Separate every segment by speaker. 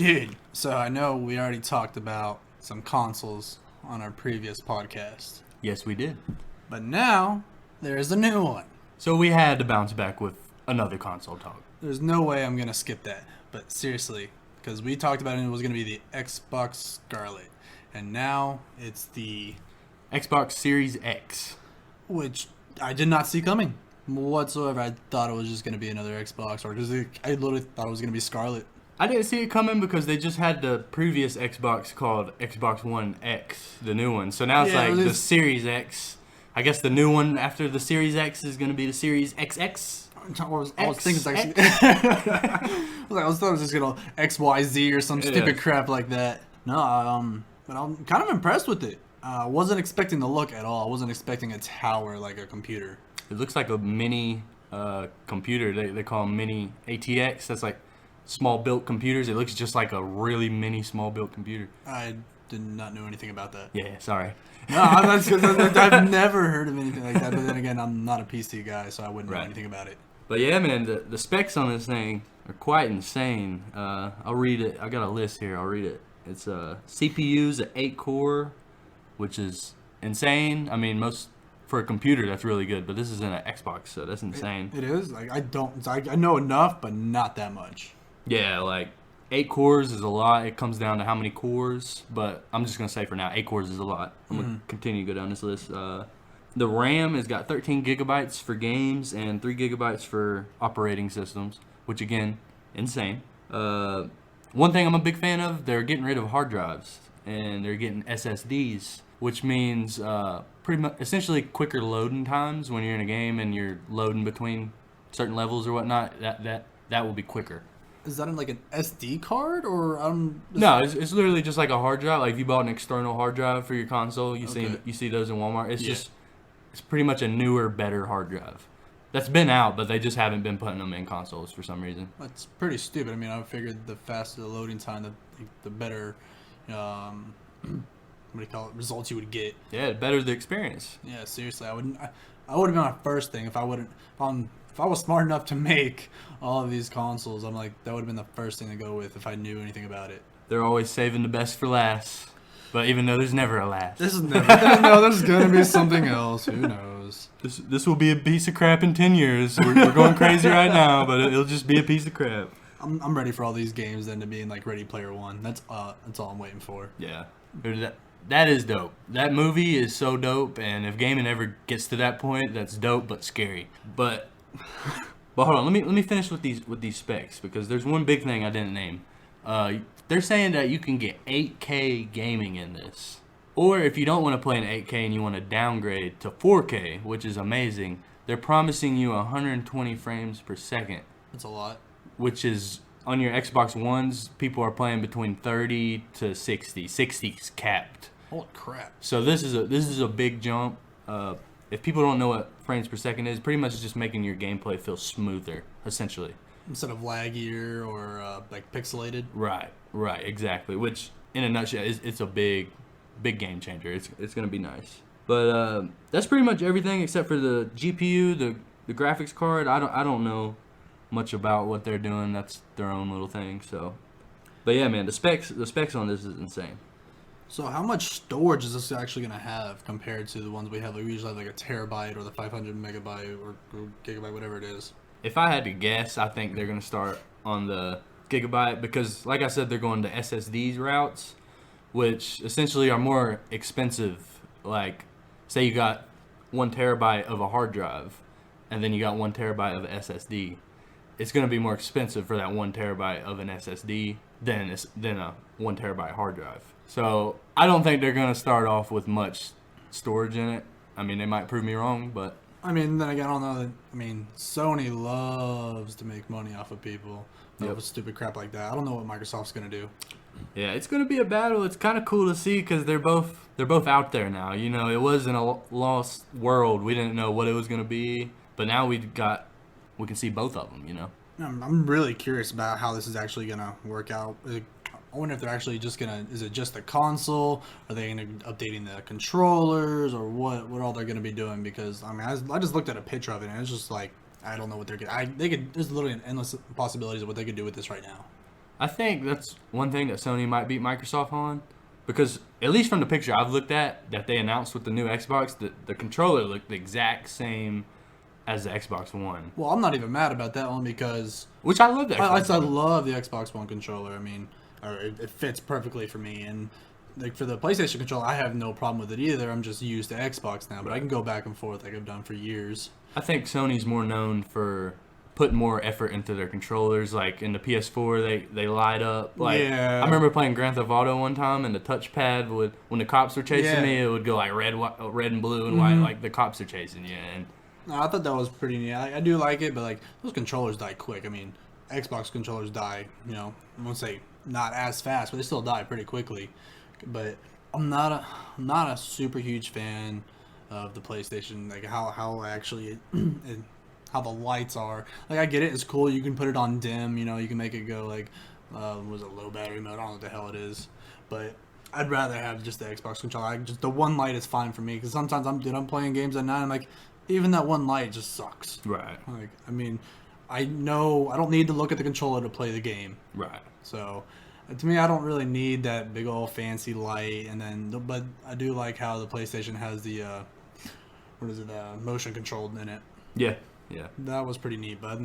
Speaker 1: Dude, so I know we already talked about some consoles on our previous podcast,
Speaker 2: Yes, we did.
Speaker 1: but now there is a new one.
Speaker 2: So we had to bounce back with another console talk.
Speaker 1: There's no way I'm gonna skip that, but seriously, because we talked about it, it was gonna be the Xbox Scarlet, and now it's the
Speaker 2: Xbox Series X.
Speaker 1: which I did not see coming whatsoever. I thought it was just gonna be another Xbox, or because I literally thought it was gonna be Scarlet.
Speaker 2: I didn't see it coming because they just had the previous Xbox called Xbox One X, the new one. So now it's
Speaker 1: Yeah,
Speaker 2: like
Speaker 1: it
Speaker 2: the
Speaker 1: is-
Speaker 2: Series X. I guess the new one after the Series X is going to be the Series XX.
Speaker 1: I was thinking it's actually. I was thought it was just gonna XYZ or some stupid
Speaker 2: Yeah.
Speaker 1: crap like that. No, but I'm kind of impressed with it. I wasn't expecting the look at all. I wasn't expecting a tower like a computer.
Speaker 2: It looks like a mini computer. They call them mini ATX. That's like small built computers. It looks just like a really mini small built computer.
Speaker 1: I did not know anything about that.
Speaker 2: Yeah, sorry.
Speaker 1: No, I've never heard of anything like that. But then again, I'm not a PC guy, so I wouldn't know
Speaker 2: Right.
Speaker 1: anything about it.
Speaker 2: But yeah, man, the specs on this thing are quite insane. I'll read it. I got a list here. I'll read it. It's CPU's an 8-core, which is insane. I mean, for a computer, that's really good. But this is in an Xbox, so that's insane.
Speaker 1: It is like I know enough, but not that much.
Speaker 2: Yeah, like 8 cores is a lot. It comes down to how many cores, but I'm just gonna say for now, 8 cores is a lot. I'm gonna continue to go down this list. The RAM has got 13 gigabytes for games and 3 gigabytes for operating systems, which again, insane. One thing I'm a big fan of, they're getting rid of hard drives and they're getting SSDs, which means pretty much essentially quicker loading times when you're in a game and you're loading between certain levels or whatnot. That will be quicker.
Speaker 1: Is that in like an SD card or
Speaker 2: No, it's literally just like a hard drive. Like if you bought an external hard drive for your console,
Speaker 1: Okay.
Speaker 2: you see those in Walmart. It's
Speaker 1: Yeah.
Speaker 2: it's pretty much a newer, better hard drive. That's been out, but they just haven't been putting them in consoles for some reason.
Speaker 1: That's pretty stupid. I mean, I figured the faster the loading time, the better, what do you call it, results you would get.
Speaker 2: Yeah, better the experience.
Speaker 1: Yeah, seriously, I wouldn't. I would have been my first thing if I wouldn't. If I was smart enough to make all of these consoles, I'm like that would have been the first thing to go with if I knew anything about it.
Speaker 2: They're always saving the best for last. But even though there's never a last.
Speaker 1: This is never. No, there's gonna be something else. Who knows?
Speaker 2: This will be a piece of crap in 10 years. We're going crazy right now, but it'll just be a piece of crap.
Speaker 1: I'm ready for all these games then to be in like Ready Player One. That's all I'm waiting for.
Speaker 2: Yeah. That is dope. That movie is so dope, and if gaming ever gets to that point, that's dope but scary. But hold on, let me finish with these specs because there's one big thing I didn't name. They're saying that you can get 8K gaming in this. Or if you don't want to play in 8K and you want to downgrade to 4K, which is amazing, they're promising you 120 frames per second,
Speaker 1: That's a lot.
Speaker 2: which is on your Xbox Ones, people are playing between 30 to 60. 60's capped.
Speaker 1: Holy crap!
Speaker 2: So this is a big jump. If people don't know what frames per second is, pretty much it's just making your gameplay feel smoother, essentially.
Speaker 1: Instead of laggier or like pixelated.
Speaker 2: Right, exactly. Which, in a nutshell, it's a big game changer. It's gonna be nice. But that's pretty much everything except for the GPU, the graphics card. I don't know much about what they're doing. That's their own little thing. So, but yeah, man, the specs on this is insane.
Speaker 1: So how much storage is this actually gonna have compared to the ones we have? Like we usually have like a terabyte or the 500 megabyte or gigabyte, whatever it is.
Speaker 2: If I had to guess, I think they're gonna start on the gigabyte because, like I said, they're going to SSDs routes, which essentially are more expensive. Like, say you got 1 terabyte of a hard drive, and then you got 1 terabyte of SSD. It's gonna be more expensive for that 1 terabyte of an SSD than a 1 terabyte hard drive. So I don't think they're gonna start off with much storage in it. I mean, they might prove me wrong, but
Speaker 1: I mean, then again, I don't know. I mean, Sony loves to make money off of people.
Speaker 2: Yep.
Speaker 1: Of stupid crap like that. I don't know what Microsoft's gonna do.
Speaker 2: yeah, it's gonna be a battle. It's kind of cool to see because they're both out there now. You know, it was in a lost world. We didn't know what it was gonna be, but now we can see both of them. You know.
Speaker 1: I'm really curious about how this is actually gonna work out. I wonder if they're actually just gonna. Is it just the console? Are they gonna be updating the controllers or what? What all they're gonna be doing? Because I mean, I just looked at a picture of it and it's just like I don't know what they're gonna. There's literally an endless possibilities of what they could do with this right now.
Speaker 2: I think that's one thing that Sony might beat Microsoft on, because at least from the picture I've looked at that they announced with the new Xbox, the controller looked the exact same as the Xbox One,
Speaker 1: Well, I'm not even mad about that one because
Speaker 2: which I love the
Speaker 1: I
Speaker 2: Xbox One.
Speaker 1: love the Xbox One controller. I mean, it fits perfectly for me. And like for the PlayStation controller, I have no problem with it either. I'm just used to Xbox now, but I can go back and forth like I've done for years.
Speaker 2: I think Sony's more known for putting more effort into their controllers. Like in the PS4, they light up. Like
Speaker 1: Yeah.
Speaker 2: I remember playing Grand Theft Auto one time, and the touchpad would, when the cops were chasing
Speaker 1: Yeah.
Speaker 2: me, it would go like red and blue and white, like the cops are chasing you. And
Speaker 1: No, I thought that was pretty neat. I do like it, but like those controllers die quick. I mean, Xbox controllers die. I won't say not as fast, but they still die pretty quickly. But I'm not a super huge fan of the PlayStation. Like how actually how the lights are. Like I get it, it's cool. You can put it on dim. You can make it go like was it low battery mode? I don't know what the hell it is, but I'd rather have just the Xbox controller. Just the one light is fine for me because sometimes I'm playing games at night. I'm like, even that one light just sucks.
Speaker 2: right,
Speaker 1: Like I mean, I know I don't need to look at the controller to play the game.
Speaker 2: right.
Speaker 1: So to me, I don't really need that big old fancy light. And then, but I do like how the PlayStation has the what is it, motion controlled in it.
Speaker 2: Yeah, yeah.
Speaker 1: That was pretty neat, but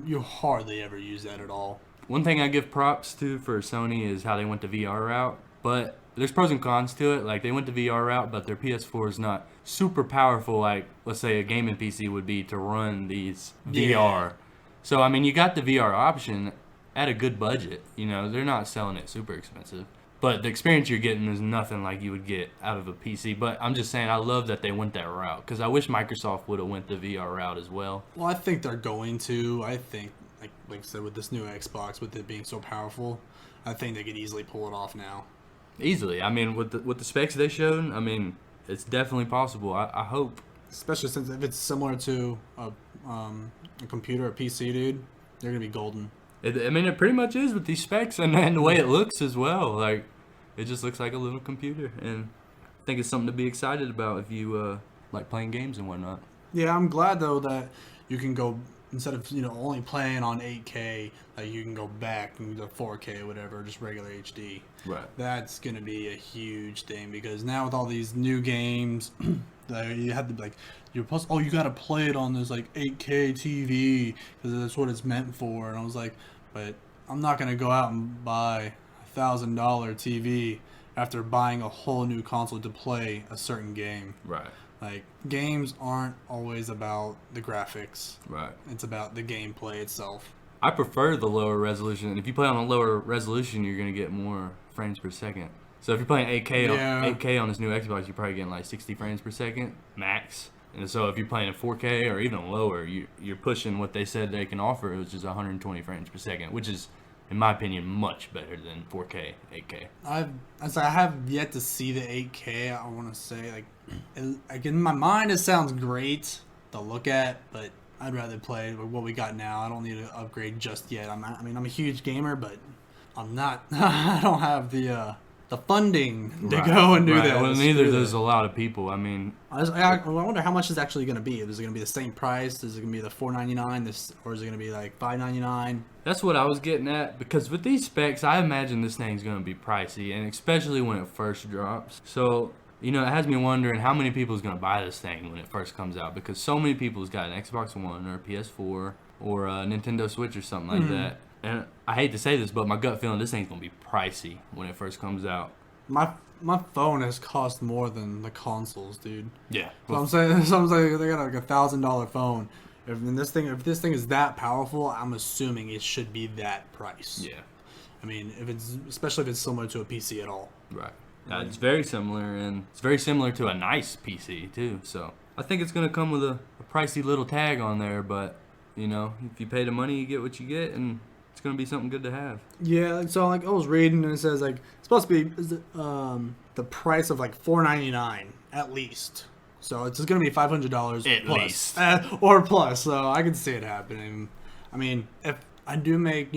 Speaker 1: you hardly ever use that at all.
Speaker 2: One thing I give props to for Sony is how they went the VR route, but there's pros and cons to it. Like they went the VR route, but their PS4 is not super powerful like, let's say, a gaming PC would be to run these
Speaker 1: Yeah.
Speaker 2: VR. So I mean, you got the VR option at a good budget. They're not selling it super expensive, but the experience you're getting is nothing like you would get out of a PC. But I'm just saying, I love that they went that route because I wish Microsoft would have went the VR route as well.
Speaker 1: Well, I think they're going to. I think, like I said, with this new Xbox, with it being so powerful, I think they could easily pull it off now.
Speaker 2: Easily. I mean, with the specs they showed, I mean, it's definitely possible. I hope.
Speaker 1: Especially since if it's similar to a computer, a PC, dude, they're gonna be golden.
Speaker 2: I mean, it pretty much is with these specs and the way it looks as well. Like, it just looks like a little computer, and I think it's something to be excited about if you like playing games and whatnot.
Speaker 1: Yeah, I'm glad though that you can go instead of only playing on 8K, like you can go back and go 4K or whatever, just regular HD.
Speaker 2: Right.
Speaker 1: That's gonna be a huge thing because now with all these new games, that you have to like you gotta play it on this like 8K TV because that's what it's meant for. And I was like, but I'm not gonna go out and buy $1,000 TV after buying a whole new console to play a certain game.
Speaker 2: Right.
Speaker 1: Like games aren't always about the graphics.
Speaker 2: Right.
Speaker 1: It's about the gameplay itself.
Speaker 2: I prefer the lower resolution. And if you play on a lower resolution, you're going to get more frames per second. So if you're playing 8K,
Speaker 1: Yeah.
Speaker 2: 8K on this new Xbox, you're probably getting like 60 frames per second max. And so if you're playing at 4K or even lower, you're pushing what they said they can offer, which is 120 frames per second, which is, in my opinion, much better than 4K, 8K.
Speaker 1: I have yet to see the 8K. I want to say like in my mind it sounds great to look at, but I'd rather play with what we got now. I don't need to upgrade just yet. I'm a huge gamer, but I'm not. I don't have the funding to go and do that.
Speaker 2: Well,
Speaker 1: Let's
Speaker 2: neither
Speaker 1: do
Speaker 2: does
Speaker 1: that.
Speaker 2: a lot of people. I mean,
Speaker 1: I wonder how much it's actually going to be. Is it going to be the same price? Is it going to be the $499? Or is it going to be like $599?
Speaker 2: that's what I was getting at, because with these specs, I imagine this thing's going to be pricey, and especially when it first drops. So, it has me wondering how many people is going to buy this thing when it first comes out, because so many people's got an Xbox One or a PS4 or a Nintendo Switch or something like that. And I hate to say this, but my gut feeling, this thing's going to be pricey when it first comes out.
Speaker 1: My phone has cost more than the consoles, dude.
Speaker 2: Yeah.
Speaker 1: So I'm saying they got like $1,000 phone. If this thing is that powerful, I'm assuming it should be that price.
Speaker 2: Yeah.
Speaker 1: I mean, especially if it's similar to a PC at all.
Speaker 2: Right. It's very similar, and it's very similar to a nice PC too. So I think it's gonna come with a pricey little tag on there, but if you pay the money, you get what you get, and it's gonna be something good to have.
Speaker 1: Yeah. So like I was reading and it says like it's supposed to be the price of like $499 at least. So it's gonna be $500
Speaker 2: At
Speaker 1: plus,
Speaker 2: least.
Speaker 1: or plus. So I can see it happening. I mean, if I do make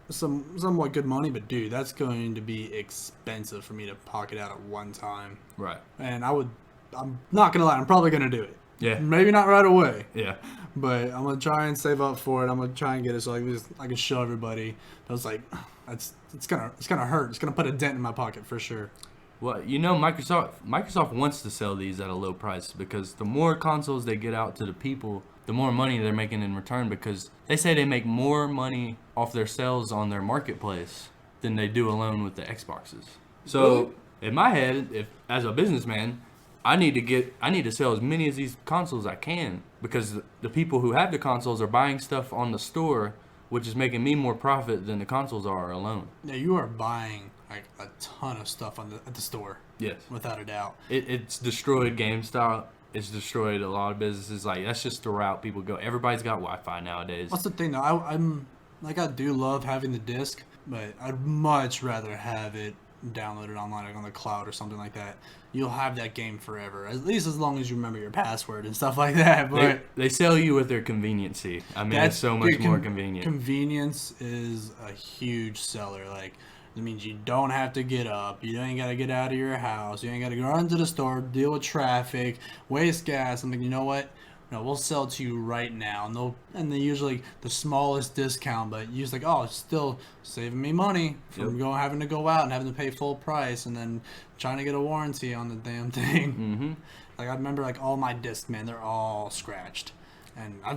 Speaker 1: somewhat good money, but dude, that's going to be expensive for me to pocket out at one time.
Speaker 2: Right.
Speaker 1: And I'm not gonna lie, I'm probably gonna do it.
Speaker 2: Yeah.
Speaker 1: Maybe not right away,
Speaker 2: Yeah.
Speaker 1: but I'm gonna try and save up for it. I'm gonna try and get it so I can show everybody. I was like, it's gonna hurt. It's gonna put a dent in my pocket for sure.
Speaker 2: Well, Microsoft wants to sell these at a low price because the more consoles they get out to the people, the more money they're making in return, because they say they make more money off their sales on their marketplace than they do alone with the Xboxes. So in my head, if as a businessman, I need to sell as many of these consoles as I can, because the people who have the consoles are buying stuff on the store, which is making me more profit than the consoles are alone.
Speaker 1: Yeah, you are buying like a ton of stuff at the store.
Speaker 2: Yes.
Speaker 1: Without a doubt.
Speaker 2: It's destroyed GameStop. It's destroyed a lot of businesses. Like, that's just the route people go. Everybody's got Wi-Fi nowadays.
Speaker 1: What's the thing though? I'm like, I do love having the disc, but I'd much rather have it downloaded online, like on the cloud or something like that. You'll have that game forever, at least as long as you remember your password and stuff like that. But
Speaker 2: They sell you with their conveniency. I mean, it's so much more convenient.
Speaker 1: Convenience is a huge seller. Like, it means you don't have to get up. You ain't got to get out of your house. You ain't got to go run to the store, deal with traffic, waste gas. I'm like, you know what? No, we'll sell it to you right now. And they usually the smallest discount, but you're just like, oh, it's still saving me money from having to go out and having to pay full price and then trying to get a warranty on the damn thing.
Speaker 2: Mm-hmm.
Speaker 1: Like, I remember like all my discs, man, they're all scratched. And
Speaker 2: now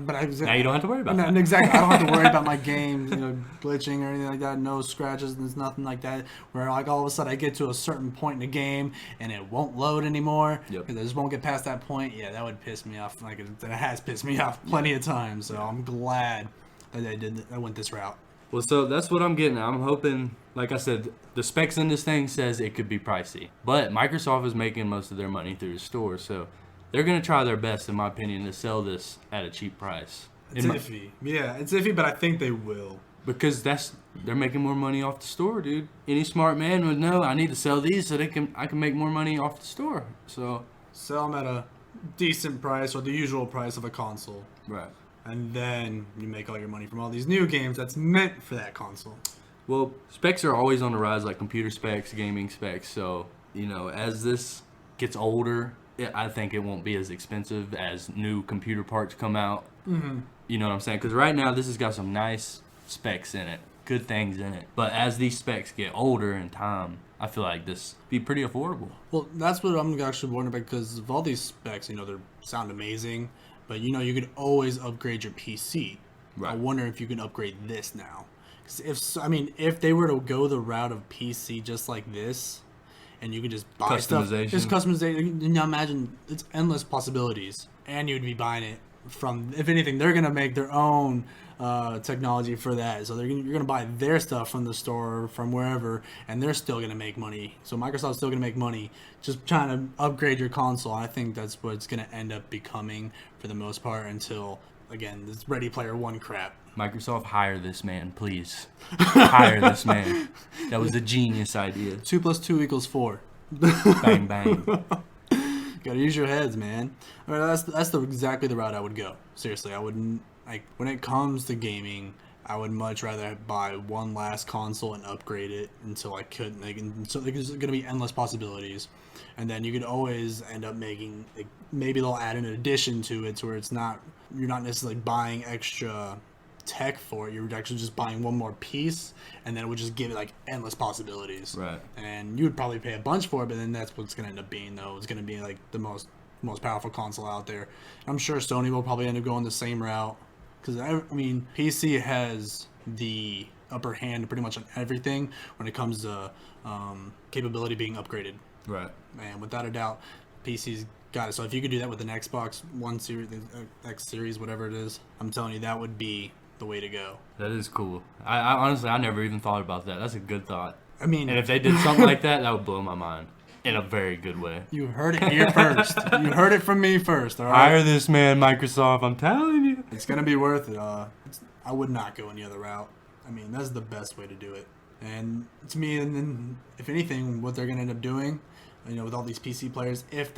Speaker 2: you don't have to worry about that.
Speaker 1: Exactly. I don't have to worry about my game, glitching or anything like that. No scratches. There's nothing like that. Where like all of a sudden I get to a certain point in the game and it won't load anymore.
Speaker 2: Yep.
Speaker 1: Because I just won't get past that point. Yeah, that would piss me off. Like, it has pissed me off plenty of times. So I'm glad that I went this route.
Speaker 2: Well, so that's what I'm getting at. I'm hoping, like I said, the specs in this thing says it could be pricey, but Microsoft is making most of their money through the store, so they're going to try their best, in my opinion, to sell this at a cheap price.
Speaker 1: It's iffy. Yeah, it's iffy, but I think they will.
Speaker 2: Because they're making more money off the store, dude. Any smart man would know I need to sell these so I can make more money off the store. So
Speaker 1: sell them at a decent price or the usual price of a console.
Speaker 2: Right.
Speaker 1: And then you make all your money from all these new games that's meant for that console.
Speaker 2: Well, specs are always on the rise, like computer specs, gaming specs. So, as this gets older, I think it won't be as expensive as new computer parts come out.
Speaker 1: Mm-hmm.
Speaker 2: You know what I'm saying? Because right now, this has got some nice specs in it, good things in it. But as these specs get older in time, I feel like this be pretty affordable.
Speaker 1: Well, that's what I'm actually wondering about, because of all these specs, they sound amazing, but you could always upgrade your PC.
Speaker 2: Right.
Speaker 1: I wonder if you can upgrade this now. 'Cause if they were to go the route of PC just like this, and you could just buy stuff, just customization. Now imagine it's endless possibilities, and you'd be buying it from. If anything, they're gonna make their own technology for that. So you're gonna buy their stuff from the store or from wherever, and they're still gonna make money. So Microsoft's still gonna make money just trying to upgrade your console. I think that's what it's gonna end up becoming for the most part until, again, this Ready Player One crap.
Speaker 2: Microsoft, hire this man, please. Hire this man. That was a genius idea.
Speaker 1: 2 + 2 = 4.
Speaker 2: Bang, bang.
Speaker 1: Gotta use your heads, man. I mean, that's exactly the route I would go. Seriously, I wouldn't, like, when it comes to gaming, I would much rather buy one last console and upgrade it until I could. So there's going to be endless possibilities, and then you could always end up making, like, maybe they'll add an addition to it, to where you're not necessarily buying extra tech for it. You're actually just buying one more piece, and then it would just give it like endless possibilities.
Speaker 2: Right.
Speaker 1: And you would probably pay a bunch for it, but then that's what's going to end up being, though. It's going to be like the most powerful console out there. I'm sure Sony will probably end up going the same route, because I mean, PC has the upper hand pretty much on everything when it comes to capability being upgraded.
Speaker 2: Right.
Speaker 1: And without a doubt, PC's got it. So if you could do that with an Xbox One series, X series, whatever it is, I'm telling you, that would be the way to go.
Speaker 2: That is cool. I honestly, I never even thought about that. That's a good thought.
Speaker 1: I mean,
Speaker 2: and if they did something like that, that would blow my mind in a very good way.
Speaker 1: You heard it here first. You heard it from me first. All right?
Speaker 2: Hire this man, Microsoft. I'm telling you.
Speaker 1: It's going to be worth it. I would not go any other route. I mean, that's the best way to do it. And to me, and then if anything, what they're going to end up doing, with all these PC players, if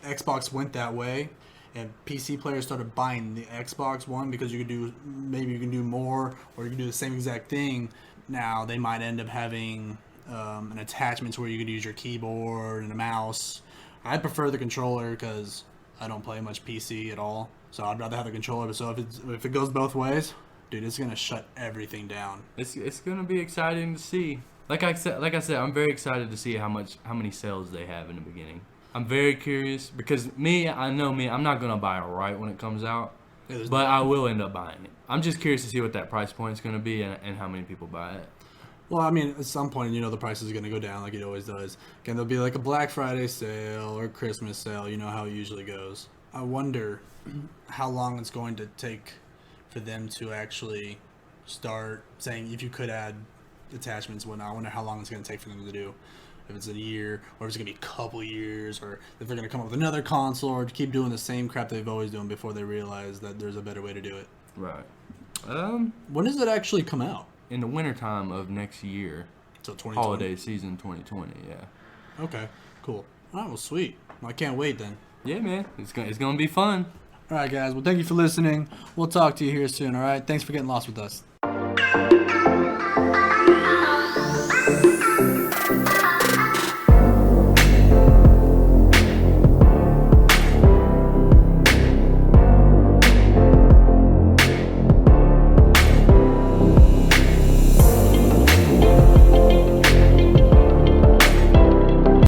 Speaker 1: Xbox went that way, and PC players started buying the Xbox One because you can do more, or you can do the same exact thing. Now they might end up having an attachment to where you could use your keyboard and a mouse. I prefer the controller because I don't play much PC at all, so I'd rather have the controller. So if it goes both ways, dude, it's gonna shut everything down.
Speaker 2: It's gonna be exciting to see. Like I said, I'm very excited to see how many sales they have in the beginning. I'm very curious because I know I'm not gonna buy it right when it comes out,
Speaker 1: Yeah,
Speaker 2: but I will end up buying it. I'm just curious to see what that price point is gonna be and how many people buy it.
Speaker 1: Well, I mean, at some point, the price is going to go down like it always does. Again, there'll be like a Black Friday sale or Christmas sale. You know how it usually goes. I wonder how long it's going to take for them to actually start saying if you could add attachments and whatnot. I wonder how long it's going to take for them to do. If it's a year, or if it's going to be a couple years, or if they're going to come up with another console, or keep doing the same crap they've always done before they realize that there's a better way to do it.
Speaker 2: Right.
Speaker 1: When does it actually come out?
Speaker 2: In the wintertime of next year,
Speaker 1: So 2020.
Speaker 2: holiday season 2020. Yeah.
Speaker 1: Okay, cool. All right, well, sweet. Well, I can't wait then.
Speaker 2: Yeah, man. It's gonna be fun.
Speaker 1: All right, guys. Well, thank you for listening. We'll talk to you here soon. All right. Thanks for getting lost with us.